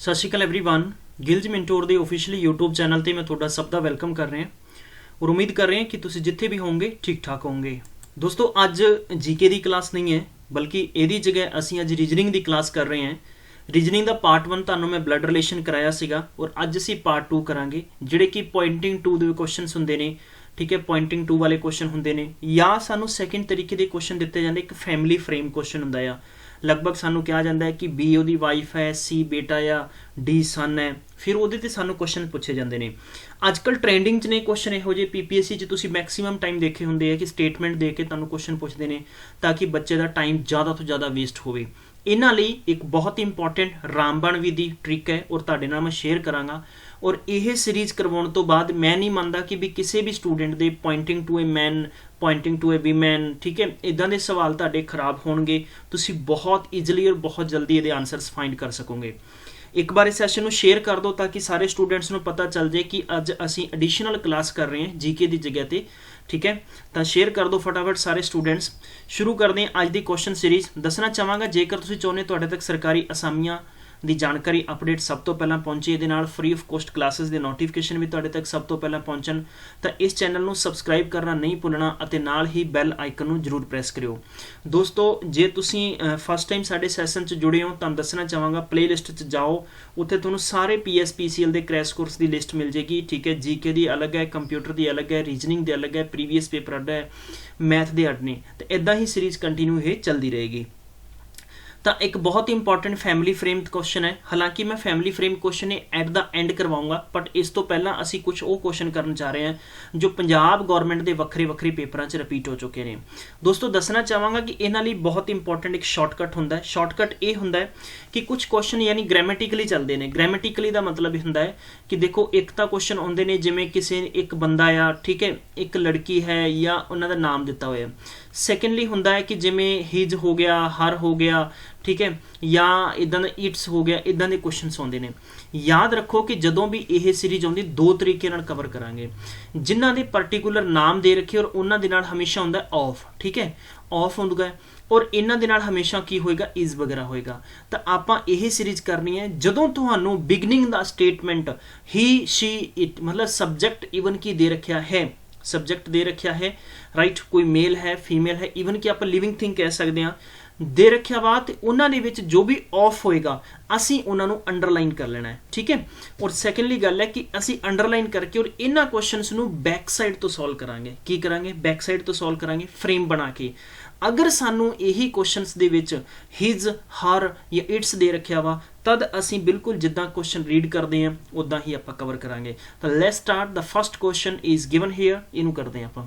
ਸਤਿ ਸ਼੍ਰੀ ਅਕਾਲ everyone ਗਿਲਜ mentor ਦੇ officially YouTube channel ਤੇ ਮੈਂ ਤੁਹਾਡਾ ਸਭ ਦਾ ਵੈਲਕਮ ਕਰ ਰਿਹਾ ਔਰ ਉਮੀਦ ਕਰ ਰਿਹਾ ਕਿ ਤੁਸੀਂ ਜਿੱਥੇ ਵੀ ਹੋਵੋਗੇ ਠੀਕ ਠਾਕ ਹੋਵੋਗੇ। ਦੋਸਤੋ ਅੱਜ ਜੀਕੇ ਦੀ ਕਲਾਸ ਨਹੀਂ ਹੈ ਬਲਕਿ ਇਹਦੀ ਜਗ੍ਹਾ ਅਸੀਂ ਅੱਜ ਰੀਜਨਿੰਗ ਦੀ ਕਲਾਸ ਕਰ ਰਹੇ ਹਾਂ। ਰੀਜਨਿੰਗ ਦਾ ਪਾਰਟ 1 ਤੁਹਾਨੂੰ ਮੈਂ ਬਲੱਡ ਰਿਲੇਸ਼ਨ ਕਰਾਇਆ ਸੀਗਾ ਔਰ ਅੱਜ ਅਸੀਂ ਪਾਰਟ 2 ਕਰਾਂਗੇ ਜਿਹੜੇ ਕਿ ਪੋਇੰਟਿੰਗ ਟੂ ਦੇ ਕੁਐਸਚਨਸ ਹੁੰਦੇ ਨੇ। ठीक है, पॉइंटिंग टू वाले क्वेश्चन होंगे ने या सानू सैकेंड तरीके के क्वेश्चन दिते जाते। एक फैमिली फ्रेम क्वेश्चन होंदा है, लगभग सानू कहा जाता है कि बी ओदी वाइफ है, सी बेटा या डी सन है, फिर ਉਹਦੇ ਤੇ ਸਾਨੂੰ क्वेश्चन पूछे जाते हैं। अजकल ट्रेंडिंग च ने क्वेश्चन इहो ਜਿਹੇ पीपीएससी च तुसीं मैक्सीमम टाइम देखे होंगे कि स्टेटमेंट दे के तुहानूं क्वेश्चन पूछते हैं ताकि बच्चे का टाइम ज़्यादा तो ज़्यादा वेस्ट होवे। इन्हां लई एक बहुत इंपॉर्टेंट रामबन विधि ट्रिक है और तुहाडे नाल मैं शेयर करांगा। और यह सीरीज़ करवाउण तो बाद मैं नहीं मानता कि भी किसी भी स्टूडेंट दे pointing to a man, pointing to a woman, ठीक है, इदां दे सवाल तुहाडे खराब होणगे। तुसीं बहुत ईजली और बहुत जल्दी ये आंसरस फाइंड कर सकोगे। एक बार इस सैशन को शेयर कर दो ताकि सारे स्टूडेंट्स को पता चल जाए कि अज असी एडिशनल क्लास कर रहे हैं जीके की जगह पर, ठीक है। तो शेयर कर दो फटाफट सारे स्टूडेंट्स। शुरू करते हैं अज की क्वेश्चन सीरीज़। दसना चाहांगा जेकर तुसीं चाहुंदे तुहाडे तक सरकारी असामियां ਦੀ ਜਾਣਕਾਰੀ ਅਪਡੇਟ ਸਭ ਤੋਂ ਪਹਿਲਾਂ ਪਹੁੰਚੇ, ਇਹਦੇ ਨਾਲ ਫ੍ਰੀ ਆਫ ਕੋਸਟ ਕਲਾਸਿਸ ਦੇ ਨੋਟੀਫਿਕੇਸ਼ਨ ਵੀ ਤੁਹਾਡੇ ਤੱਕ ਸਭ ਤੋਂ ਪਹਿਲਾਂ ਪਹੁੰਚਣ ਤਾਂ ਇਸ ਚੈਨਲ ਨੂੰ ਸਬਸਕ੍ਰਾਈਬ ਕਰਨਾ ਨਹੀਂ ਭੁੱਲਣਾ ਅਤੇ ਨਾਲ ਹੀ ਬੈਲ ਆਈਕਨ ਨੂੰ ਜ਼ਰੂਰ ਪ੍ਰੈਸ ਕਰਿਓ। ਦੋਸਤੋ ਜੇ ਤੁਸੀਂ ਫਸਟ ਟਾਈਮ ਸਾਡੇ ਸੈਸ਼ਨ 'ਚ ਜੁੜੇ ਹੋ ਤੁਹਾਨੂੰ ਦੱਸਣਾ ਚਾਹਾਂਗਾ ਪਲੇਲਿਸਟ 'ਚ ਜਾਓ, ਉੱਥੇ ਤੁਹਾਨੂੰ ਸਾਰੇ PSPCL ਦੇ ਕ੍ਰੈਸ਼ ਕੋਰਸ ਦੀ ਲਿਸਟ ਮਿਲ ਜੇਗੀ, ਠੀਕ ਹੈ। ਜੀਕੇ ਦੀ ਅਲੱਗ ਹੈ, ਕੰਪਿਊਟਰ ਦੀ ਅਲੱਗ ਹੈ, ਰੀਜਨਿੰਗ ਦੇ ਅਲੱਗ ਹੈ, ਪ੍ਰੀਵੀਅਸ ਪੇਪਰ ਅੱਡ ਹੈ, ਮੈਥ ਦੇ ਅੱਡ ਨੇ, ਤੇ ਇੱਦਾਂ ਹੀ ਸੀਰੀਜ਼ ਕੰਟੀਨਿਊ ਇਹ ਚੱਲਦੀ ਰਹੇਗੀ। तो एक बहुत ही इंपॉर्टेंट फैमिली फ्रेम क्वेश्चन है। हालांकि मैं family frame question eight the and करवाऊंगा, बट इस तो पहला असी कुछ वो क्वेश्चन करना चाह रहे हैं जो पंजाब गौरमेंट के वक्रे वक्रे पेपरों च रिपीट हो चुके हैं। दोस्तों दसना चाहांगा कि इन्हां लई बहुत इंपॉर्टेंट एक शॉर्टकट हुंदा है। शॉर्टकट ये हुंदा है कि कुछ क्वेश्चन यानी ग्रैमेटिकली चलते हैं। ग्रैमेटिकली का मतलब हुंदा है कि देखो एक तो क्वेश्चन आउंदे ने जिवें किसी एक बंदा आ, ठीक है, एक लड़की है या उन्हां दा नाम दिता होया। सैकेंडली हुंदा है कि जिवें हिज हो गया, हर हो गया, ठीक है, या इदां दा इट्स हो गया, इदां दे क्वेश्चन आउंदे ने। याद रखो कि जदों भी यह सीरीज आउंदी दो तरीके नाल कवर करांगे। जिन्हां दे पर्टिकुलर नाम दे रखे और उन्हां दे नाल हमेशा हुंदा ऑफ, ठीक है, ऑफ हुंदा है और इन्हां दे नाल हमेशा की होएगा इज वगैरह होएगा। तो आपां यह सीरीज करनी है जदों तुहानूं बिगनिंग दा स्टेटमेंट ही शी इट मतलब सब्जैक्ट इवन की दे रखिया है, सब्जैक्ट दे रखिया है, राइट, कोई मेल है, फीमेल है, ईवन कि आप लिविंग थिंग कह सकते हैं, दे रखिया वा तो उन्होंने जो भी ऑफ होएगा असी उन्होंने अंडरलाइन कर लेना है, ठीक है। और सैकेंडली गल है कि असी अंडरलाइन करके और इन्हां क्वेश्चनस नूं बैक साइड तो सॉल्व करांगे। की करांगे? बैक साइड तो सॉल्व करांगे फ्रेम बना के। अगर सानू यही क्वेश्चनस दे विच हिज, हर या इट्स दे रखिया वा तद असी बिल्कुल जिद्दां क्वेश्चन रीड करते हैं उदां ही आपां कवर करांगे। तो let's start. The first question is given here, इनू करते हैं आपां।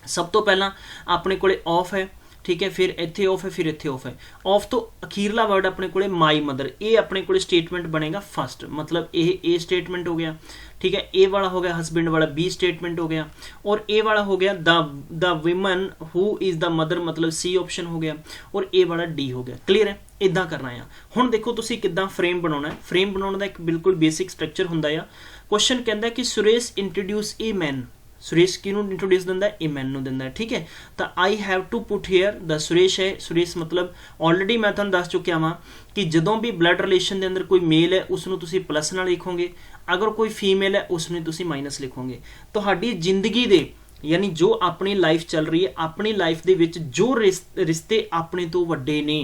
सब तो पहला अपने कोले ऑफ है, ठीक है, फिर इत्थे ऑफ है, फिर इत्थे ऑफ है। ऑफ तो अखीरला वर्ड अपने कोले माई मदर, ये अपने कोले स्टेटमेंट बनेगा फर्स्ट, मतलब ये ए स्टेटमेंट हो गया, ठीक है। ए वाला हो गया हस्बैंड वाला, बी स्टेटमेंट हो गया, और ए वाला हो गया the woman who is the mother, मतलब सी ऑप्शन हो गया, और ए वाला डी हो गया। क्लीयर है? इदां करना है। हुण देखो तुसीं किदां फ्रेम बनाउणा है। फ्रेम बनाउण दा एक बिल्कुल बेसिक स्ट्रक्चर हुंदा है। क्वेश्चन कहंदा कि Suresh introduce a man. Suresh किनू इंट्रोड्यूस दिंदा है? ए मैन नूं दिंदा है, ठीक है। तो I have to put here the Suresh है। सुरेश मतलब ऑलरेडी मैं तुहानूं दस चुकिया वां कि जदों भी ब्लड रिलेशन के अंदर कोई मेल है उसनूं तुसीं प्लस नाल लिखोगे, अगर कोई फीमेल है उसनूं तुसीं माइनस लिखोगे। तुहाडी जिंदगी दे यानी जो अपनी लाइफ चल रही है, अपनी लाइफ दे विच जो रिश्ते अपने तो वड्डे ने,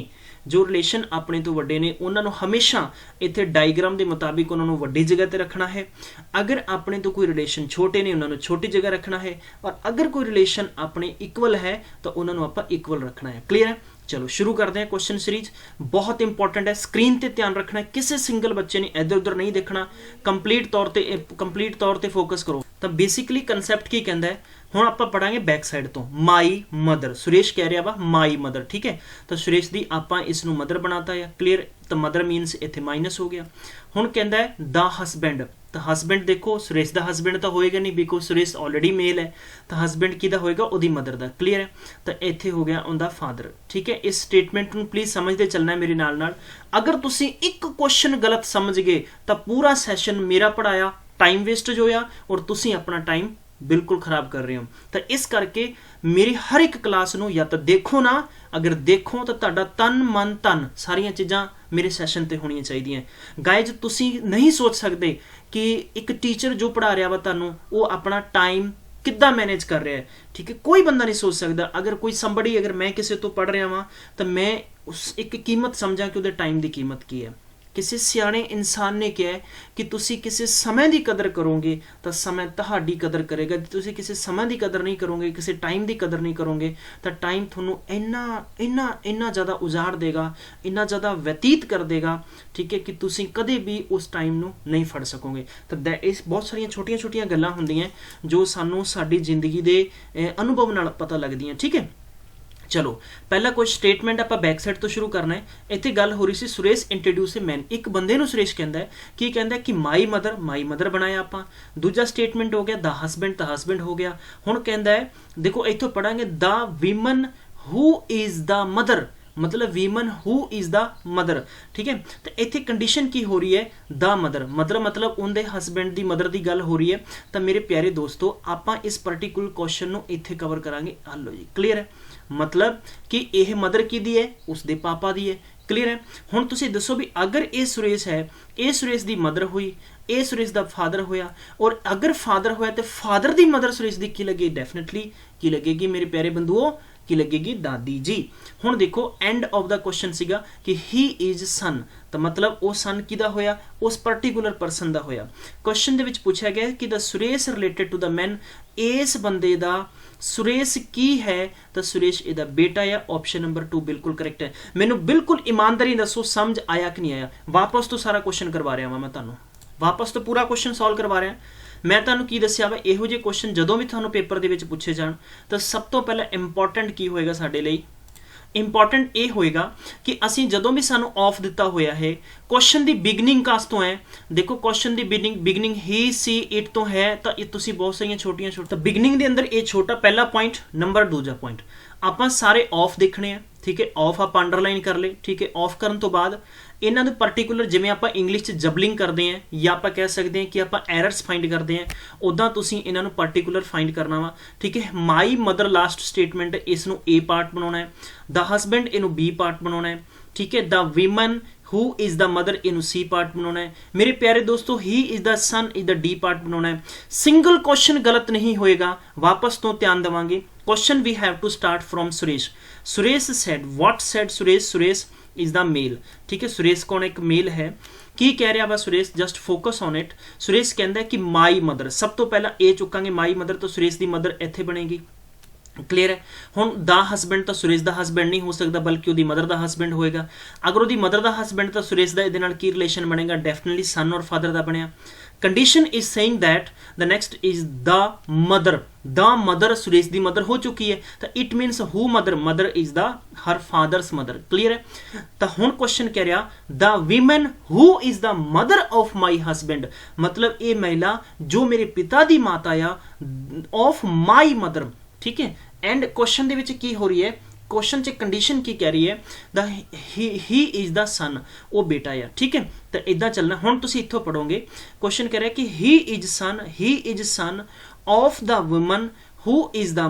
जो रिलेशन अपने तो वड्डे ने, उन्होंने हमेशा इत्थे डायग्राम के मुताबिक उन्होंने वड्डी जगह पर रखना है। अगर अपने तो कोई रिलेशन छोटे ने उन्होंने छोटी जगह रखना है, और अगर कोई रिलेशन अपने इक्वल है तो उन्होंने आप इक्वल रखना है। क्लीयर है? चलो शुरू करते हैं क्वेश्चन सीरीज। बहुत इंपॉर्टेंट है, स्क्रीन ते ध्यान रखना है, किसी सिंगल बच्चे ने इधर उधर नहीं देखना, कंप्लीट तौर पर फोकस करो। तो बेसिकली कंसैप्ट की कहता है, हुण आपां पढ़ांगे बैक साइड तो। माई मदर, सुरेश कह रहा वा माई मदर, ठीक है। तो सुरेश दी आपां इसनूं मदर बनाता है। क्लीयर? तो मदर मीनस इत्थे माइनस हो गया। हुण कहंदा है द हसबैंड, तो हसबैंड देखो सुरेश दा हसबैंड तो होएगा नहीं बिकॉज सुरेश ऑलरेडी मेल है, तो हसबैंड किहदा होएगा? उहदी मदर दा। क्लीयर है? तो इत्थे हो गया उनका फादर, ठीक है। इस स्टेटमेंट नूं प्लीज़ समझते चलना है मेरे नाल नाल। अगर तुसीं एक क्वेश्चन गलत समझ गए तो पूरा सैशन मेरा पढ़ाया टाइम वेस्ट होया और तुसीं अपना टाइम बिल्कुल खराब कर रहे हो। तो इस करके मेरी हर एक क्लास ਨੂੰ ਜਾਂ ਤਾਂ ਦੇਖੋ ਨਾ, ਅਗਰ ਦੇਖੋ ਤਾਂ ਤੁਹਾਡਾ ਤਨ ਮਨ ਧਨ ਸਾਰੀਆਂ ਚੀਜ਼ਾਂ ਮੇਰੇ ਸੈਸ਼ਨ ਤੇ ਹੋਣੀਆਂ ਚਾਹੀਦੀਆਂ। ਗਾਇਜ਼ ਤੁਸੀਂ ਨਹੀਂ ਸੋਚ ਸਕਦੇ ਕਿ ਇੱਕ ਟੀਚਰ ਜੋ ਪੜ੍ਹਾ ਰਿਹਾ ਵਾ ਤੁਹਾਨੂੰ ਉਹ ਆਪਣਾ ਟਾਈਮ ਕਿੱਦਾਂ ਮੈਨੇਜ ਕਰ ਰਿਹਾ ਹੈ, ਠੀਕ ਹੈ। ਕੋਈ ਬੰਦਾ ਨਹੀਂ ਸੋਚ ਸਕਦਾ। ਅਗਰ ਕੋਈ ਸੰਬੜੀ, ਅਗਰ ਮੈਂ ਕਿਸੇ ਤੋਂ ਪੜ੍ਹ ਰਿਹਾ ਵਾਂ ਤਾਂ ਮੈਂ ਉਸ ਇੱਕ ਕੀਮਤ ਸਮਝਾਂ ਕਿ ਉਹਦੇ ਟਾਈਮ ਦੀ ਕੀਮਤ ਕੀ ਹੈ। ਕਿਸੇ ਸਿਆਣੇ ਇਨਸਾਨ ਨੇ ਕਿਹਾ ਹੈ ਕਿ ਤੁਸੀਂ ਕਿਸੇ ਸਮੇਂ ਦੀ ਕਦਰ ਕਰੋਗੇ ਤਾਂ ਸਮਾਂ ਤੁਹਾਡੀ ਕਦਰ ਕਰੇਗਾ। ਜੇ ਤੁਸੀਂ ਕਿਸੇ ਸਮਾਂ ਦੀ ਕਦਰ ਨਹੀਂ ਕਰੋਗੇ, ਕਿਸੇ ਟਾਈਮ ਦੀ ਕਦਰ ਨਹੀਂ ਕਰੋਗੇ ਤਾਂ ਟਾਈਮ ਤੁਹਾਨੂੰ ਇੰਨਾ ਜ਼ਿਆਦਾ ਉਜਾੜ ਦੇਗਾ, ਇੰਨਾ ਜ਼ਿਆਦਾ ਬਤੀਤ ਕਰ ਦੇਗਾ, ਠੀਕ ਹੈ, ਕਿ ਤੁਸੀਂ ਕਦੇ ਵੀ ਉਸ ਟਾਈਮ ਨੂੰ ਨਹੀਂ ਫੜ ਸਕੋਗੇ। ਤਾਂ ਇਸ ਬਹੁਤ ਸਾਰੀਆਂ ਛੋਟੀਆਂ ਗੱਲਾਂ ਹੁੰਦੀਆਂ ਜੋ ਸਾਨੂੰ ਸਾਡੀ ਜ਼ਿੰਦਗੀ ਦੇ ਅਨੁਭਵ ਨਾਲ ਪਤਾ ਲੱਗਦੀਆਂ, ਠੀਕ ਹੈ। चलो पहला कोई स्टेटमेंट आप बैक साइड तो शुरू करना है। इतने गल हो रही सी सुरेश इंट्रोड्यूस ए मैन, एक बंदे नूं सुरेश कहता है की कहता है कि माई मदर बनाया आपां। दूजा स्टेटमेंट हो गया द हसबैंड हो गया। हुण कहता है देखो इत्थों पढ़ांगे the women who is the mother, मतलब women who is the mother, ठीक है। तो इत्थे कंडीशन की हो रही है द मदर मतलब उनके हसबैंड की मदर की गल हो रही है। तो मेरे प्यारे दोस्तों आपां इस पर्टिकुलर क्वेश्चन नूं इत्थे कवर करांगे। हलो जी क्लीयर है, मतलब कि यह मदर किहदी है, उसके पापा दी है। क्लीयर है। हुण तुसीं दसो भी अगर ये सुरेश है, ये सुरेश की मदर हुई, ये सुरेश का फादर होया, और अगर फादर होया तो फादर की मदर सुरेश की की लगे, डेफिनेटली की लगेगी मेरे प्यारे बंधुओं, की लगेगी दादी जी। हुण देखो एंड ऑफ द क्वेश्चन सीगा कि ही इज सन, तो मतलब वो सन किदा होया, उस पर्टिकुलर परसन दा होया। क्वेश्चन दे विच पूछा गया कि the Suresh related to the man, इस बंदे दा सुरेश की है, तो सुरेश इहदा बेटा है। ऑप्शन नंबर 2 बिल्कुल करेक्ट है। मैनू बिल्कुल ईमानदारी दसो समझ आया कि नहीं आया। वापस तो सारा क्वेश्चन करवा रहा वां मैं तुहानू, वापस तो पूरा क्वेश्चन सॉल्व करवा रहा। मैं तुहानू की दस्सिया वा इहो जिहे क्वेश्चन जदों भी तुहानू पेपर दे विच पूछे जाण तो सब तो पहला इंपॉर्टेंट की होएगा साडे लई, इंपॉर्टेंट ये होएगा कि असीं जदों भी सानू ऑफ दिता होया है क्वेश्चन दी बिगनिंग कास तो है। देखो question the beginning he see it तो है, तो ये तुसीं बहुत सारियां छोटियां बिगनिंग दे अंदर ये छोटा पहला पॉइंट, नंबर दूजा पॉइंट आपां सारे ऑफ देखने हैं, ठीक है। ऑफ आप अंडरलाइन कर ले, ठीक है। ऑफ करन तो बाद इन्हां दे पर्टिकुलर जिवें आपां इंग्लिश च जबलिंग करते हैं या आपां कह सकते हैं कि आपां एरर्स फाइंड करते हैं, उदां तुसीं इन्हां नूं पर्टिकुलर फाइंड करना वा, ठीक है। माई मदर लास्ट स्टेटमेंट इस नूं ए पार्ट बनाना है, द हसबैंड इनू बी पार्ट बनाना है, ठीक है। The women who is the mother इनू सी पार्ट बनाना है। मेरे प्यारे दोस्तों he is the son is the D part बनाना है। सिंगल क्वेश्चन गलत नहीं होएगा, वापस तो ध्यान देवांगे। Question we have to start from Suresh. Suresh said what said Suresh, Suresh is the male, ठीक है। सुरेश कौन एक मेल है, की कह रहा वा Suresh, just focus on it. Suresh कहता है कि माई मदर, सब तो पहला ए चुकांगे माई मदर, तो सुरेश की मदर इत्थे बनेगी। क्लीयर है। हुण द हसबैंड तो सुरेश दा हसबैंड नहीं हो सकता, बल्कि उसकी मदर दा हसबैंड होएगा। अगर उसकी मदर दा हसबैंड तो सुरेश दा इहदे नाल की रिलेशन बनेगा, डेफिनेटली सन और फादर दा बनिया। Condition is saying that the next is the mother Suresh the mother हो चुकी है, तो it मीनस who mother is the her father's mother. Clear है। तो हुण क्वेश्चन कह रहा the women who is the mother of my husband, मतलब ये महिला जो मेरे पिता दी माता या ऑफ माई मदर, ठीक है। एंड क्वेश्चन दे विच की हो रही है, क्वेश्चन च कंडीशन की कह रही है द ही इज द सन, वो बेटा है, ठीक है। तो इदा चलना। हुण तुसीं इत्थों पढ़ोगे क्वेश्चन कह रहा है कि he is son of the woman who is the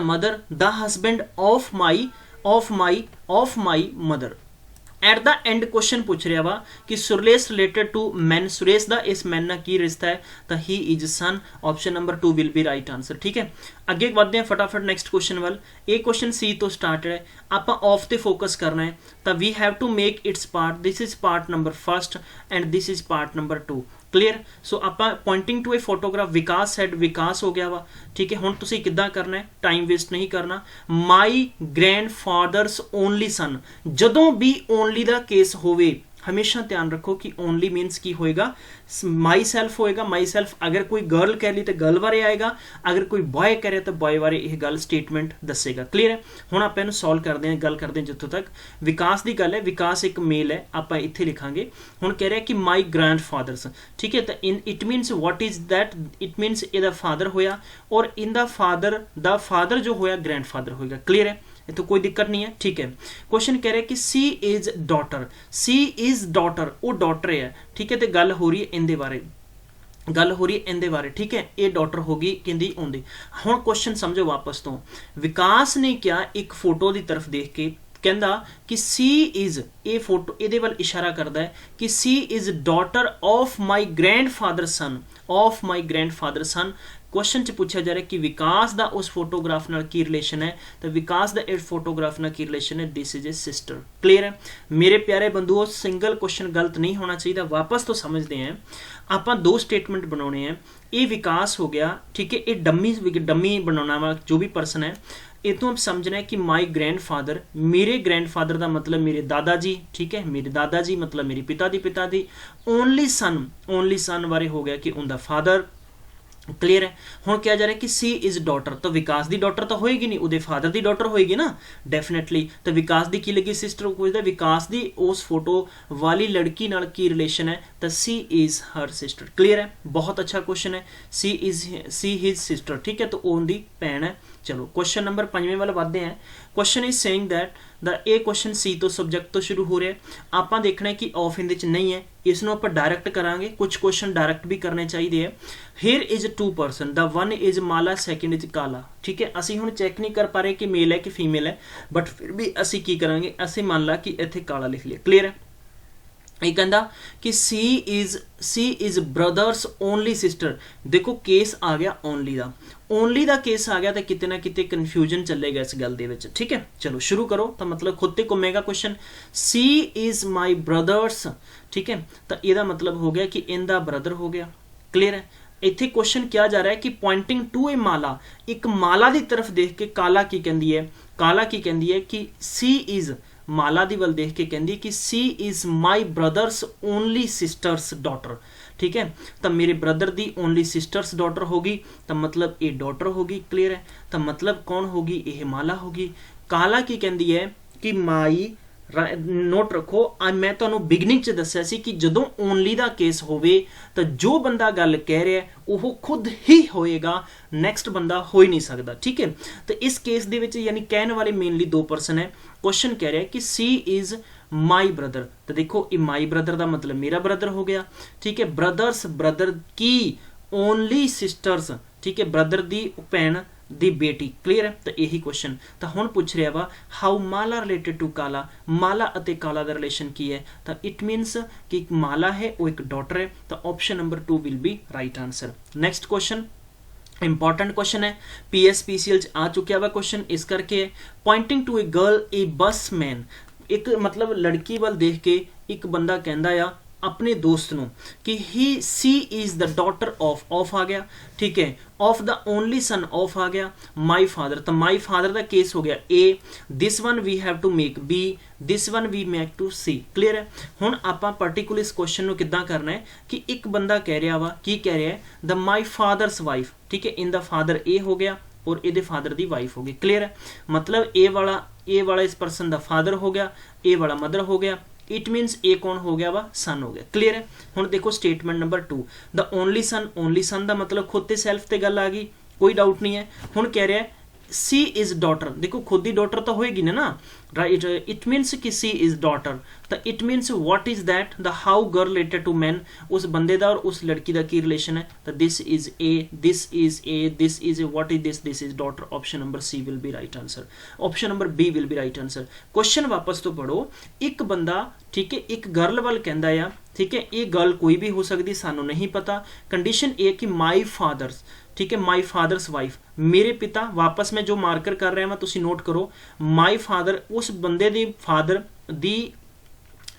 mother the husband of my mother. At the end question पूछ रहा वा कि Suresh related to man, Suresh दा इस मैन ना की रिश्ता है, तो he is son. Option number 2 will be right answer, ठीक है। अगे बढ़ते हैं फटाफट नेक्स्ट क्वेश्चन वाल। ये क्वेश्चन सी तो स्टार्ट है, आप ऑफ ते फोकस करना है, तो we have to make its part, this is part number 1 and this is part number 2। Clear. So आप pointing to a photograph, Vikas said Vikas हो गया वा, ठीक है। हुण तुसीं किद्दां करना है, टाइम वेस्ट नहीं करना। माई ग्रैंड फादर्स ओनली सन, जदों भी ओनली दा केस होवे हमेशा ध्यान रखो कि ओनली मीनस की होएगा, माई सैल्फ होएगा। माई सैल्फ अगर कोई गर्ल कह ली तो गर्ल बारे आएगा, अगर कोई बॉय कह रहा तो बॉय बारे यह गल स्टेटमेंट दसेगा। क्लीयर है। हुण आपां इहनूं सॉल्व करते हैं, गल करते हैं जितों तक विकास की गल है। विकास एक मेल है, आपां इत्थे लिखांगे। हुण कह रहा है कि माई ग्रैंड फादर्स, ठीक है। तो in it means what is that, it means इहदा फादर होया और इन द फादर जो होया ग्रैंड फादर होएगा। क्लीयर है, तो कोई दिक्कत नहीं है, ठीक है। क्वेश्चन कह रहे हैं कि सी इज डॉटर, वो डॉटर है, ठीक है। तो गल हो रही है इनके बारे, गल हो रही है इनके बारे, ठीक है। ये डॉटर होगी कहती आँदी। हुण क्वेश्चन समझो वापस तो, विकास ने क्या एक फोटो की तरफ देख के कहता कि सी इज़, ये फोटो ये वाल इशारा करता है कि she is daughter of my grandfather son, of my grandfather son. Question च पूछा जा रहा है कि विकास का उस फोटोग्राफ नाल की रिलेशन है, तो विकास का इस फोटोग्राफ नाल की रिलेशन है, this is A sister. Clear है मेरे प्यारे बंधुओं, सिंगल क्वेश्चन गलत नहीं होना चाहिए। वापस तो समझते हैं, आप दो स्टेटमेंट बनाने हैं। ये विकास हो गया, ठीक है, ये डमी बनाना वा जो भी पर्सन है, ये तो हम समझना है कि माई ग्रैंडफादर, मेरे ग्रैंडफादर का मतलब मेरे दादाजी, ठीक है, मेरे दादाजी मतलब मेरे पिता दी ओनली सन बारे हो गया कि उनका फादर। क्लीयर है। हुण क्या जा रहा है कि सी इज़ डॉटर, तो विकास की डॉटर तो होएगी नहीं, उहदे फादर की डॉटर होएगी ना डेफिनेटली। तो विकास की लगी सिस्टर, पूछता विकास की उस फोटो वाली लड़की नाल की रिलेशन है, तो सी इज़ हर सिस्टर। क्लीयर है, बहुत अच्छा क्वेश्चन है। सी हिज सिस्टर, ठीक है, तो उनकी भैन है। चलो क्वेश्चन नंबर 5वें वाल बढ़ते हैं। Question is saying that a question सी तो सब्जैक्ट तो शुरू हो रहा है, आप देखना है कि ऑफ इन नहीं है, इसनों आप डायरैक्ट करांगे। कुछ क्वेश्चन डायरैक्ट भी करने चाहिए। Here is 2 person, the one is Mala, second is काला, ठीक है। असी हुण चैक नहीं कर पा रहे कि मेल है कि फीमेल है, बट फिर भी असी की करांगे, असी मान ला कि इत्थे काला लिख लिया। क्लीयर है। ये कहता कि she is brothers only sister. देखो केस आ गया ओनली का केस आ गया, तो किते ना किते कन्फ्यूजन चलेगा इस गल दे विच, ठीक है। चलो शुरू करो, तो मतलब खुद ते घूमेगा question. She is my brothers, ठीक है, तो यदा मतलब हो गया कि इनका ब्रदर हो गया। क्लीयर है। इत्थे क्वेश्चन क्या जा रहा है कि पॉइंटिंग टू ए माला, एक माला की तरफ देख के काला की कहती है, काला की कहती है कि सी इज, माला दी वल देख के कहती कि she is my brothers only sisters daughter, ठीक है। तो मेरे ब्रदर दी ओनली सिस्टर्स डॉटर होगी, तो मतलब ये डॉटर होगी। क्लीयर है। तो मतलब कौन होगी, ये माला होगी। काला की कहती है कि माई, नोट रखो, मैं तुहानू बिगनिंग च दस्सिया सी कि जदों ओनली का केस होवे तो जो बंदा गल कह रहा है वो खुद ही होएगा, नैक्सट बंदा हो ही नहीं सकता, ठीक है। तो इस केस दे विच यानी कहने वाले मेनली 2 पर्सन है। क्वेश्चन कह रहा है कि सी इज माई ब्रदर, तो देखो ये माई ब्रदर का मतलब मेरा ब्रदर हो गया, ठीक है। ब्रदर्स, ब्रदर की ओनली सिस्टर्स, ठीक है, ब्रदर दी भैन दी बेटी। क्लीयर है। तो यही क्वेश्चन तो हुण पूछ रहा वा हाउ माला रिलेटेड टू काला, माला अते काला का रिलेशन की है, तो इट मीनस कि माला है वो एक डॉटर है, तो option number 2 will be right answer. Next question important question है, PSPCL आ चुका वा क्वेश्चन, इस करके पॉइंटिंग टू ए गर्ल ए बस मैन, एक मतलब लड़की वाल देख के एक बंदा कहता आ अपने दोस्त नूं कि he she is the daughter of आ गया, ठीक है, of the only son of आ गया, माई फादर, तो माई फादर का केस हो गया ए, this one we have to make B, this one we make to C. Clear है। हुण आपां पर्टिकुलर इस क्वेश्चन नूं किद्दां करना है कि एक बंदा कह रहा वा, की कह रहा है, द माई फादर्स वाइफ, ठीक है, इन द फादर ए हो गया और ये फादर दी वाइफ हो गई। क्लीयर है। मतलब ए वाला इस पर्सन का फादर हो गया, ए वाला मदर हो गया, इट मीनस ए कौन हो गया वा, सन हो गया। क्लीयर है। हुण देखो स्टेटमेंट नंबर 2, द ओनली सन का मतलब खुद ते सेल्फ ते गल आ गई, कोई डाउट नहीं है। हुण कह रहा है सी इज डॉटर, देखो खुद ही डॉटर तो होएगी ना, राइट। इट मीनस कि सी इज डॉटर, तो it means what is that, the how girl related to man, उस बंदे का और उस लड़की का की रिलेशन है, तो this is a, this is a, this is a, what is this is daughter. Option number C will be right answer, option number B will be right answer. Question वापस तो पढ़ो, एक बंदा, ठीक है, एक गर्ल वाल कहता है, ठीक है, ये गर्ल कोई भी हो सकती, सानू नहीं पता। कंडीशन ए कि माई फादर्स, ठीक है, माई फादर्स वाइफ, मेरे पिता, वापस में जो मार्कर कर रहा है मैं, तुसी नोट करो, माई फादर उस बंदे दी फादर दी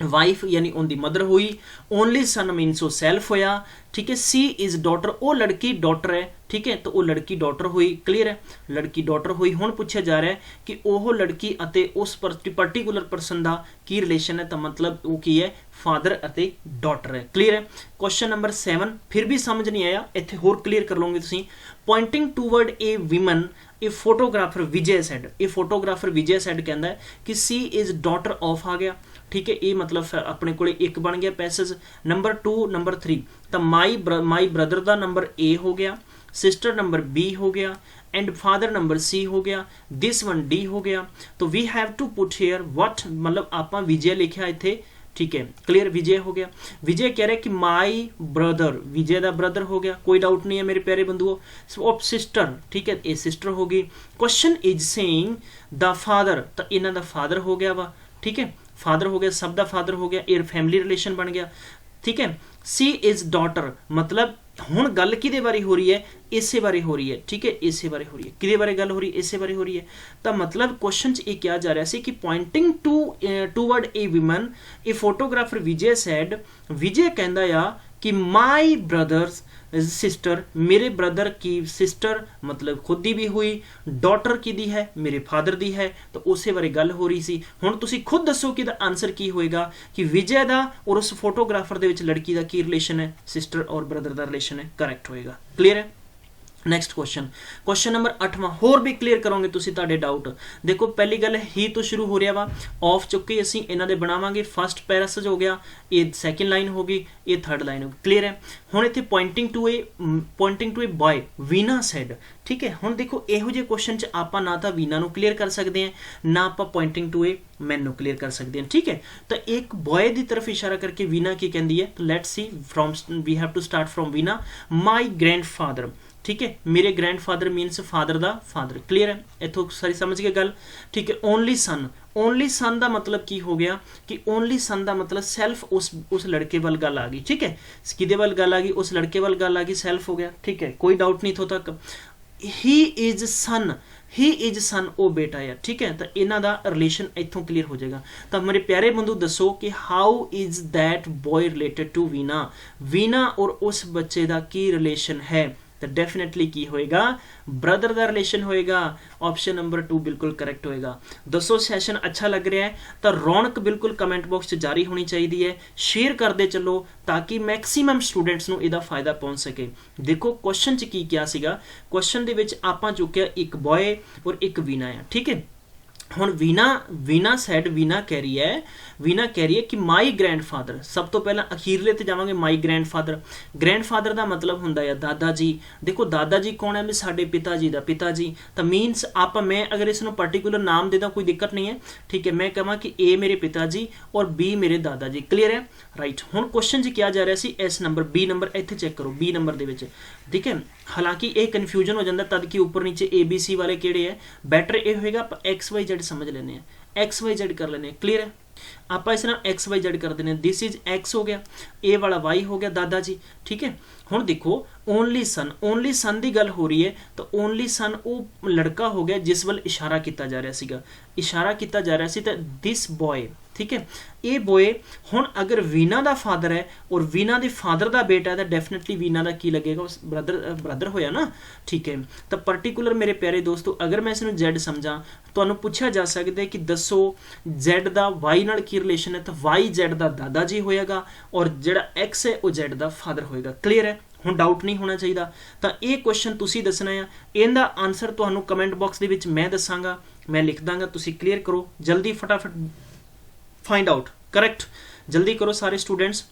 वाइफ यानी उनकी मदर हुई, ओनली सन मीनस वो सेल्फ होया, ठीक है। सी इज डॉटर, वो लड़की डॉटर है, ठीक है, तो वो लड़की डॉटर हुई। क्लीयर है। लड़की डॉटर हुई। हुण पूछा जा रहा है कि वह लड़की अते उस पर्टिकुलर पर्सन का की रिलेशन है, तो मतलब वो की है, फादर अते डॉटर है। क्लीयर है। क्वेश्चन नंबर 7 फिर भी समझ नहीं आया, इत्थे होर क्लीयर कर लोगे तुसीं। Pointing toward a woman a photographer Vijay said, a photographer Vijay said कहता है कि सी इज डॉटर ऑफ आ गया, ठीक है, ये मतलब अपने को एक बन गया पैसेज। नंबर 2 नंबर 3, तो माई ब्रदर का नंबर ए हो गया, सिस्टर नंबर बी हो गया, एंड फादर नंबर सी हो गया, दिस वन डी हो गया। तो we have to put here what, मतलब आप विजय लिखा इत्थे, ठीक है क्लियर। विजय हो गया, विजय कह रहे कि माई ब्रदर, विजय का ब्रदर हो गया, कोई डाउट नहीं है मेरे प्यारे बंधुओं। ऑफ सिस्टर, ठीक है ये सिस्टर होगी। Question is saying the father, तो इन्हों का फादर हो गया वा, ठीक है फादर हो गया, सब का फादर हो गया, ये फैमिली रिलेशन बन गया, ठीक है। सी इज डॉटर, मतलब हुण गल किहदे बारे हो रही है, इसे बारे हो रही है, ठीक है इसे बारे हो रही है, किहदे बारे गल हो रही है, इसे बारे हो रही है। तो मतलब क्वेश्चन च ये कहा जा रहा है कि pointing toward a woman a photographer Vijay said, Vijay कहंदा आ कि माई ब्रदर्स सिस्टर, मेरे ब्रदर की सिस्टर मतलब खुद दी भी हुई, डॉटर की दी है, मेरे फादर दी है, तो उसे बारे गल हो रही सी। हुण तुसी खुद दसो कि आंसर की होएगा कि विजय दा और उस फोटोग्राफर दे विच लड़की दा की रिलेशन है, सिस्टर और ब्रदर दा रिलेशन है, करेक्ट होएगा। क्लियर है। नैक्सट क्वेश्चन, क्वेश्चन नंबर 8वां, होर भी क्लीयर करोगे तुसी तुहाडे डाउट। देखो पहली गल ही तो शुरू हो रहा वा, ऑफ चुके असीं इन्हां दे बनावांगे, फर्स्ट पैरासेज हो गया, ये सैकेंड लाइन होगी, ये थर्ड लाइन होगी, क्लीयर है। हुण इत्थे pointing to a boy, Veena said, ठीक है। हुण देखो इहो जिहे क्वेश्चन च आपां ना तां वीना नूं क्लीयर कर सकते हैं, ना आपां पॉइंटिंग टू ए मैन नूं क्लीयर कर सकते हैं, ठीक है। तो एक बॉय की तरफ इशारा करके वीना की कहती है, तो let's see from, we have to start from Veena. My grandfather, ठीक है मेरे ग्रैंडफादर मीनस फादर दा फादर, क्लीयर है, इतों सारी समझ गए गल, ठीक है। ओनली सन, ओनली सन का मतलब की हो गया कि ओनली सन का मतलब सैल्फ उस लड़के वाल गल आ गई, ठीक है किदे वाल गल आ गई, उस लड़के वाल गल आ गई, सैल्फ हो गया, ठीक है कोई डाउट नहीं इथों तक। ही इज सन, ही इज सन वो बेटा है, ठीक है। तो इन्हों का रिलेशन इतों क्लीयर हो जाएगा। तो मेरे प्यारे बंधु दसो कि how is that boy related to Veena, Veena और उस बच्चे का की रिलेशन है, तो डेफिनेटली की होएगा, ब्रदर का रिलेशन होएगा। ऑप्शन नंबर 2 बिल्कुल करेक्ट होएगा। दसो सैशन अच्छा लग रहा है तो रौनक बिल्कुल कमेंट बॉक्स जारी होनी चाहिए है, शेयर करते चलो ताकि मैक्सीमम स्टूडेंट्स नूं इहदा फायदा पहुंच सके। देखो क्वेश्चन च की क्या सीगा, क्वेश्चन दे विच आपां चुक्या एक बॉय और एक वीना है, ठीक है। हुण वीना सैड, वीना कह रही है कि माई ग्रैंडफादर, सब तो पहला अखीरले ते जावांगे माई ग्रैंडफादर का मतलब हुंदा है दादा जी। देखो दादा जी कौन है, मैं साडे पिता जी दा पिता जी, तो मीनस आप मैं अगर इसनों पर्टिकुलर नाम देदा कोई दिक्कत नहीं है, ठीक है। मैं कहां कि ए मेरे पिताजी और बी मेरे दादा जी, क्लीयर है राइट। हुण क्वेश्चन च क्या जा रहा सी, एस नंबर बी नंबर इत्थे चेक करो, बी नंबर दे विच, ठीक है। हालांकि ये कन्फ्यूजन हो जाता तद कि ऊपर नीचे ए बी सी वाले किहड़े है, बैटर ये होएगा आप एक्स वाई जेड समझ लेने हैं, एक्स वाई जेड कर लेने, क्लीयर है। आप इस नाल एक्स वाई जेड कर देने, दिस इज एक्स हो गया, ए वाला वाई हो गया दादाजी, ठीक है। हुण देखो ओनली सन की गल हो रही है, तो ओनली सन वो लड़का हो गया जिस वाल इशारा किया जा रहा सीगा, इशारा किया जा रहा सी, तो दिस बॉय, ठीक है ये बॉय। हुण अगर वीना का फादर है और वीना के फादर का बेटा है, तो डेफिनेटली वीना का की लगेगा, उस ब्रदर होया ना, ठीक है। तो पर्टिकुलर मेरे प्यारे दोस्तों अगर मैं इसनूं जेड समझा, तुहानूं पूछा जा सकता है कि दसो जेड का वाई नाल की रिलेशन है, तो वाई जेड का दादा जी होएगा और जिहड़ा एक्स है वो जेड का फादर होएगा, क्लीयर है। हुण डाउट नहीं होना चाहिए। तो ये क्वेश्चन तुसी दसना है, इहदा आंसर तुहानूं कमेंट बॉक्स दे विच मैं दसांगा, मैं लिख दांगा, तुसी क्लीयर करो जल्दी फटाफट, फाइंड आउट करेक्ट, जल्दी करो सारे स्टूडेंट्स,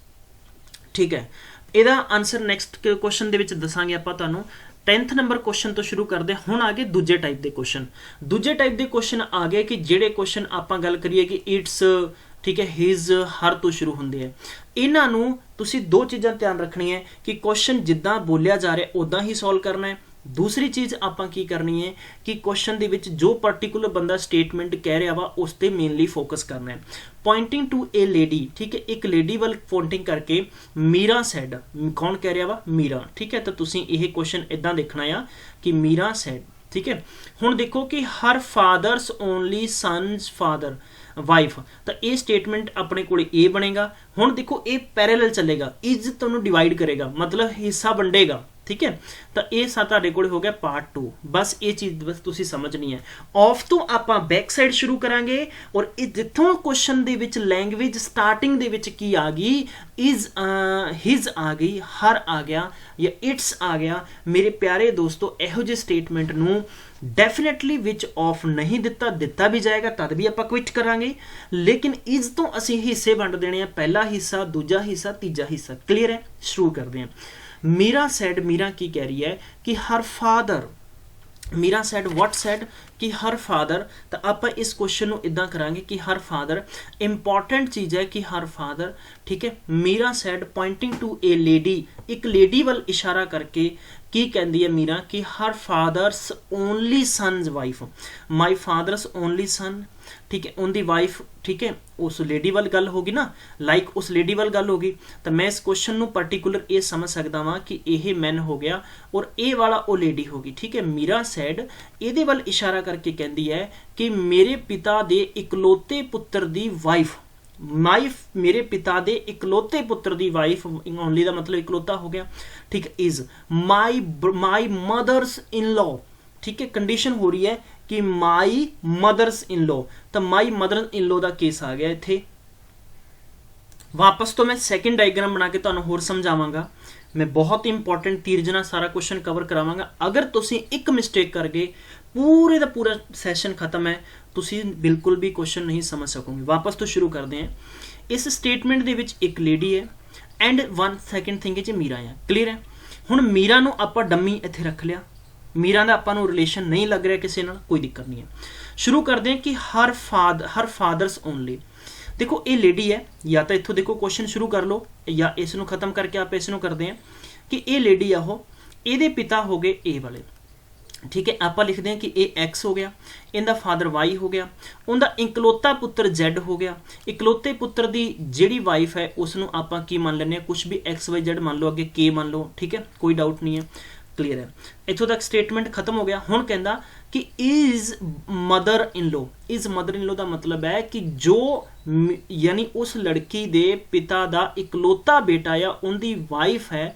ठीक है। इहदा आंसर नैक्सट क्वेश्चन दे विच दसांगे आपां तुहानूं। 10th नंबर क्वेश्चन तो शुरू करते हैं। हुण आ गए दूजे टाइप के क्वेश्चन, दूजे टाइप के क्वेश्चन आ गए कि जिहड़े क्वेश्चन आपां गल करिए कि इट्स, ठीक है हिज, हर तो शुरू होंदे है। इन्हां नूं तुसीं दो चीज़ां ध्यान रखनी है कि क्वेश्चन जिद्दां बोलिया जा रहा है उदां ही सॉल्व करना है। दूसरी चीज़ आपां की करनी है कि क्वेश्चन दे विच जो पर्टिकुलर बंदा स्टेटमेंट कह रहा वा उस पर मेनली फोकस करना है। पॉइंटिंग टू ए लेडी, ठीक है एक लेडी वाल पॉइंटिंग करके मीरा सैड, कौन कह रहा वा, मीरा, ठीक है। तो तुसीं यह क्वेश्चन इदां देखना है कि मीरा सैड, ठीक है। हुण देखो कि her fathers only son's father wife, तो ये स्टेटमेंट अपने को ए बनेगा। हुण देखो ये पैरेलल चलेगा, इज तुहानूं डिवाइड करेगा, मतलब हिस्सा वंडेगा, ठीक है। तो ये तुहाडे कोल हो गया पार्ट 2, बस ये चीज़ बस तुसीं समझनी है। ऑफ तो आपां बैक साइड शुरू करांगे और जिथों क्वेश्चन दे विच लैंग्वेज स्टार्टिंग दे विच की आ गई, इज हिज आ गई, हर आ गया या इट्स आ गया, मेरे प्यारे दोस्तों इहो जिहे स्टेटमेंट नूं डेफिनेटली विच ऑफ नहीं दिता भी जाएगा, तद भी आपां क्विट करांगे। लेकिन इज तो असीं हिस्से वंड देने हैं, पहला हिस्सा, दूजा हिस्सा, तीजा हिस्सा, क्लीयर है। शुरू करते हैं। मीरा सैड, मीरा की कह रही है कि her father, Meera said what said कि हर फादर, तो आप इस क्वेश्चन को इदा करांगे कि हर फादर इंपॉर्टेंट चीज़ है कि हर फादर, ठीक है। Meera said pointing to a lady, एक लेडी वाल इशारा करके की कहती है मीरा कि her fathers only sons wife, my fathers only son, ठीक है, उनकी वाइफ, ठीक है, उस लेडी वाल गल होगी ना, लाइक उस लेडी वाल गल होगी। तो मैं इस क्वेश्चन को पर्टिकुलर ये समझ सकता हाँ कि यह मैन हो गया और ये वाला वो लेडी होगी, ठीक है। मीरा सैड ये वाल इशारा करके कहती है कि मेरे पिता दे इकलौते पुत्र दी वाइफ, मेरे पिता दे इकलौते पुत्र दी वाइफ, ओनली का मतलब इकलौता हो गया, ठीक है, is my mother's in law, ठीक है। कंडीशन हो रही है कि माई मदर्स इन लॉ, तो माई मदर इन लॉ का केस आ गया इत्थे। वापस तो मैं सैकेंड डायग्राम बना के तुहानूं होर समझावांगा, मैं बहुत इंपॉर्टेंट तीरजना सारा क्वेश्चन कवर करावांगा। अगर तुसीं एक मिसटेक कर गए पूरे का पूरा सैशन खत्म है, तुसीं बिल्कुल भी क्वेश्चन नहीं समझ सकोगे। वापस तो शुरू करते हैं। इस स्टेटमेंट दे विच एक लेडी है एंड वन सैकेंड थिंग जी मीरा है, क्लीयर है। हुण मीरा नूं आपां डम्मी इत्थे रख लिया, मीरा का आपां नूं रिलेशन नहीं लग रहा किसी नाल, कोई दिक्कत नहीं है। शुरू करते हैं कि हर फादर्स ओनली। देखो ये लेडी है, या तो इत्थों देखो क्वेश्चन शुरू कर लो या इसनूं खत्म करके आप इसनूं करते हैं कि ये लेडी आ वो, ये पिता हो गए ए वाले, ठीक है। आप लिखते हैं कि ए एक्स हो गया, इनका फादर वाई हो गया, उनका इकलौता पुत्र जैड हो गया। इकलौते पुत्र की जिहड़ी वाइफ है उसनूं आपां की मान लैंदे, कुछ भी एक्स वाई जैड मान लो, अगे के मान लो, ठीक है, कोई डाउट नहीं है, क्लीयर है। इत्थों तक स्टेटमेंट खत्म हो गया। हुण कहंदा कि is mother in law, is mother in law का मतलब है कि जो यानी उस लड़की दे पिता दा इकलौता बेटा या उनकी वाइफ है,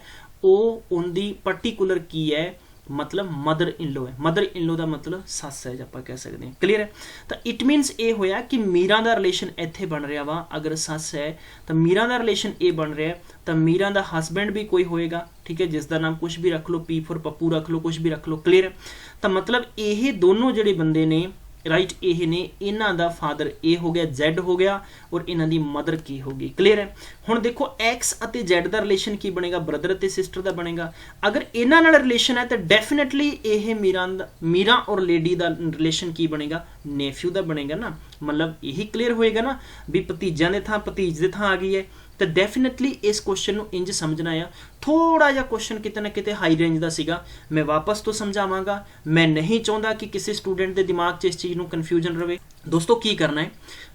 वो उनकी पर्टिकुलर की है, मतलब मदर इन लॉ है। मदर इन लॉ का मतलब सस है, आप कह सकते हैं, क्लीयर है। तो इट मीनस ये होया कि मीरा का रिलेशन इत्थे बन रहा वा, अगर सस है तो मीरा का रिलेशन ये बन रहा है, तो मीरा का हसबैंड भी कोई होएगा, ठीक है, जिसका नाम कुछ भी रख लो, पी फॉर पप्पू रख लो, कुछ भी रख लो, क्लीयर है। तो मतलब ये दोनों जिहड़े बंदे ने, राइट, ये ने, इन्हां दा फादर ए हो गया, जैड हो गया, और इन्हां दी मदर की होगी, क्लीयर है। हुण देखो एक्स अते जैड दा रिलेशन की बनेगा, ब्रदर अते सिस्टर दा बनेगा। अगर इन्हां नाल रिलेशन है तो डेफिनेटली ये मीरा और लेडी दा रिलेशन की बनेगा, नेफ्यू दा बनेगा ना, मतलब यही क्लीयर होएगा ना भी भतीजियां दे थां भतीज दे थां आ गई है। तो डेफिनेटली इस क्वेश्चन को इंज समझना है। थोड़ा जिहा क्वेश्चन किते ना किते हाई रेंज का सीगा, मैं वापस तो समझावांगा। मैं नहीं चाहता कि किसी स्टूडेंट के दिमाग 'च इस चीज़ को कन्फ्यूजन रहे। दोस्तों की करना है,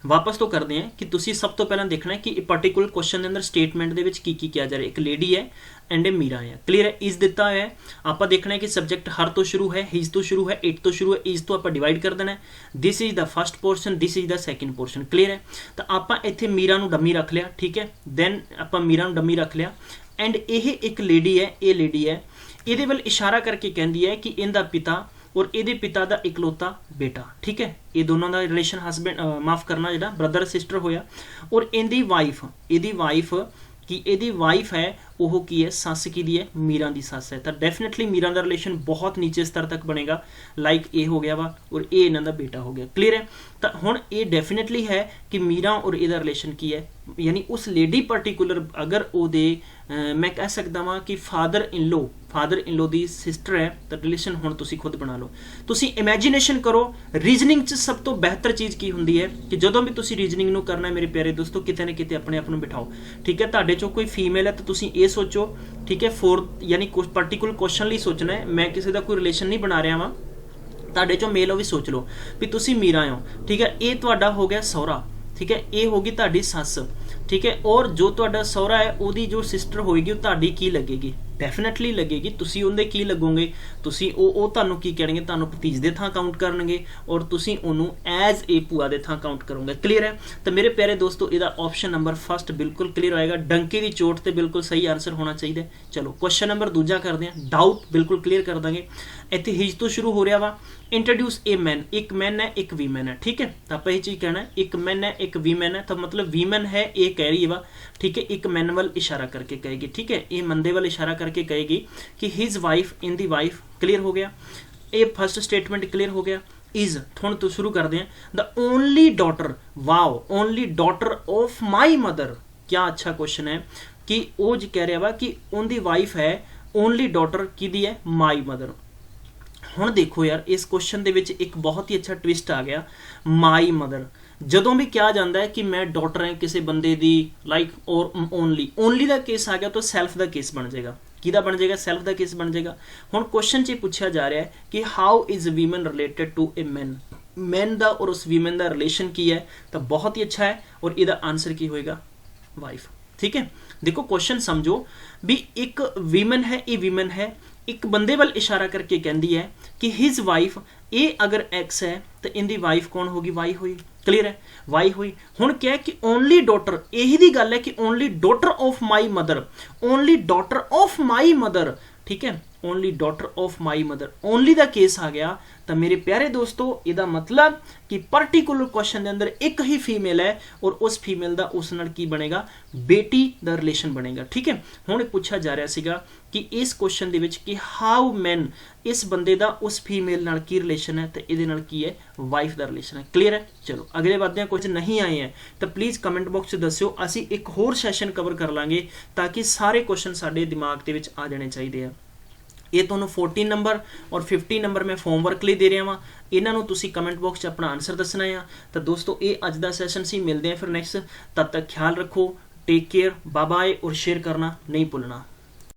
वापस तो करते हैं कि तुसी सब तो पहले देखना है कि पर्टिकुलर क्वेश्चन के अंदर स्टेटमेंट के विच की किया जा रहा है। एक लेडी है एंड ए मीरा है, क्लीयर है। इज दिता है, आप देखना है कि सब्जेक्ट हर तो शुरू है, हिज तो शुरू है, इट तो शुरू है, इज तो आप डिवाइड कर देना है। This is the first portion, this is the second portion, clear है। तो आप इत्थे मीरा नूं डमी रख लिया, ठीक है, दैन आप मीरा नूं डमी रख लिया एंड ये एक लेडी है, ये लेडी है, ये वाल इशारा करके कहती है कि इनका पिता और ये पिता का इकलौता बेटा, ठीक है, ये दोनों का रिलेशन हसबैंड माफ करना जो ब्रदर सिस्टर होया, और इनकी वाइफ कि यदी वाइफ है वो की है, सस की है, मीरा की सस है। तो डेफिनेटली मीरा का रिलेशन बहुत नीचे स्तर तक बनेगा, लाइक ए हो गया वा और ये इन्हों का बेटा हो गया, क्लीयर है। तो हुण ये डेफिनेटली है कि मीरा और यदा रिलेशन की है, यानी उस लेडी पर्टिकुलर अगर वो मैं कह सकता वा कि फादर इन लॉ की सिस्टर है, तो रिलेशन हुण तुसीं खुद बना लो। तुसीं इमेजिनेशन करो। रीजनिंग च सब तो बेहतर चीज़ की होंदी है कि जदों भी तुसीं रीजनिंग नूं करना है मेरे प्यारे दोस्तों, किते ना किते अपने आप नूं बिठाओ, ठीक है। तुहाडे चों कोई फीमेल है तो तुसीं ये सोचो, ठीक है, यानी कुछ पर्टिकुलर क्वेश्चन लिए सोचना है। मैं किसी का कोई रिलेशन नहीं बना रहा वा, तुहाडे चों मेल हो भी सोच लो भी तुसीं मीरा हो, ठीक है, ये तुहाडा हो गया सहुरा, ठीक है, ये होगी तुहाडी सस, ठीक है, और जो तुहाडा सहुरा है उहदी जो सिस्टर होएगी वो तुहाडी की लगेगी, डेफिनेटली लगेगी। तुसीं उहदे की लगोगे, तुसीं ਉਹ ਤੁਹਾਨੂੰ ਕੀ ਕਹਿਣਗੇ, ਤੁਹਾਨੂੰ ਭਤੀਜ ਦੇ ਥਾਂ ਕਾਊਂਟ ਕਰਨਗੇ और तुसीं ਉਹਨੂੰ ਐਜ਼ ए ਭੂਆ ਦੇ ਥਾਂ ਕਾਊਂਟ ਕਰੋਗੇ, क्लीयर है। तो मेरे प्यारे दोस्तों ਇਹਦਾ ऑप्शन नंबर फर्स्ट बिल्कुल क्लीयर होएगा, डंके की चोट ते बिल्कुल सही आंसर होना चाहिए। चलो क्वेश्चन नंबर दूजा करते हैं, डाउट बिल्कुल क्लीयर कर देंगे। इत्थे हिज तो शुरू हो रहा वा, इंट्रोड्यूस ए मैन, एक मैन है एक वीमैन है, ठीक है। तो आप यही चीज़ कहना है, एक मैन है एक वीमैन है, तो मतलब वीमैन है ये कह रही है वा, ठीक है, एक मैन वाल इशारा करके कहेगी, ठीक है, ये मंदे वाल इशारा करके कहेगी कि हिज वाइफ इन दी वाइफ, क्लियर हो गया। ये फर्स्ट स्टेटमेंट क्लियर हो गया। इज हुण तो शुरू करते हैं, the only daughter, wow, only daughter of my mother, क्या अच्छा क्वेश्चन है कि वो जो कह रहा वा कि उनकी वाइफ है ओनली डॉटर की दी है माई मदर। ਹੁਣ ਦੇਖੋ यार इस क्वेश्चन ਦੇ ਵਿੱਚ ਇੱਕ ਬਹੁਤ ਹੀ ਅੱਛਾ ਟਵਿਸਟ ਆ ਗਿਆ ਮਾਈ ਮਦਰ ਜਦੋਂ ਵੀ ਕਿਹਾ ਜਾਂਦਾ ਹੈ ਕਿ ਮੈਂ ਡਾਟਰ ਹਾਂ ਕਿਸੇ ਬੰਦੇ ਦੀ ਲਾਈਕ ਔਰ ਓਨਲੀ ਦਾ ਕੇਸ ਆ ਗਿਆ ਤਾਂ ਸੈਲਫ ਦਾ ਕੇਸ ਬਣ ਜਾਏਗਾ ਕਿਹਦਾ ਬਣ ਜਾਏਗਾ ਸੈਲਫ ਦਾ ਕੇਸ ਬਣ ਜਾਏਗਾ ਹੁਣ ਕੁਐਸਚਨ 'ਚ ਪੁੱਛਿਆ ਜਾ ਰਿਹਾ ਹੈ ਕਿ how is women related to a man ਦਾ ਔਰ ਉਸ ਵੀਮਨ ਦਾ ਰਿਲੇਸ਼ਨ ਕੀ ਹੈ ਤਾਂ ਬਹੁਤ ਹੀ ਅੱਛਾ ਹੈ ਔਰ ਇਹਦਾ ਆਨਸਰ ਕੀ ਹੋਏਗਾ ਵਾइफ ठीक है देखो क्वेश्चन समझो भी एक वीमन है ये वीमन है एक बंदे वाल इशारा करके कहती है कि हिज वाइफ ए अगर एक्स है तो इनकी वाइफ कौन होगी वाई हुई क्लीयर है वाई हुई हुण क्या है कि ओनली डॉटर यही दी गल है कि only daughter of my mother only daughter of my mother ठीक है only daughter of my mother only दा केस आ गया तो मेरे प्यारे दोस्तों इहदा मतलब कि पर्टिकुलर क्वेश्चन के अंदर एक ही फीमेल है और उस फीमेल का उस नाल की बनेगा बेटी दा रिलेशन बनेगा ठीक है हुण पूछा जा रहा सीगा कि इस क्वेश्चन दे विच कि हाउ मैन इस बंदे दा उस फीमेल नाल की रिलेशन है तो इहदे नाल की है वाइफ दा रिलेशन है क्लीयर है चलो अगले बातें कुछ नहीं आए हैं तो प्लीज़ कमेंट बॉक्स दस्यो असी एक होर सैशन कवर कर लांगे ताकि सारे क्वेश्चन साडे दिमाग दे विच आ जाने चाहिए ये तुहानू 14 नंबर और 50 नंबर मैं होमवर्क लिए दे रहा वा इन्हों तुसी कमेंट बॉक्स अपना आंसर दसना है तो दोस्तों ये अज का सैशन सी मिलते हैं फिर नैक्सट तब तक ख्याल रखो टेक केयर बाय बाय और शेयर करना नहीं भूलना।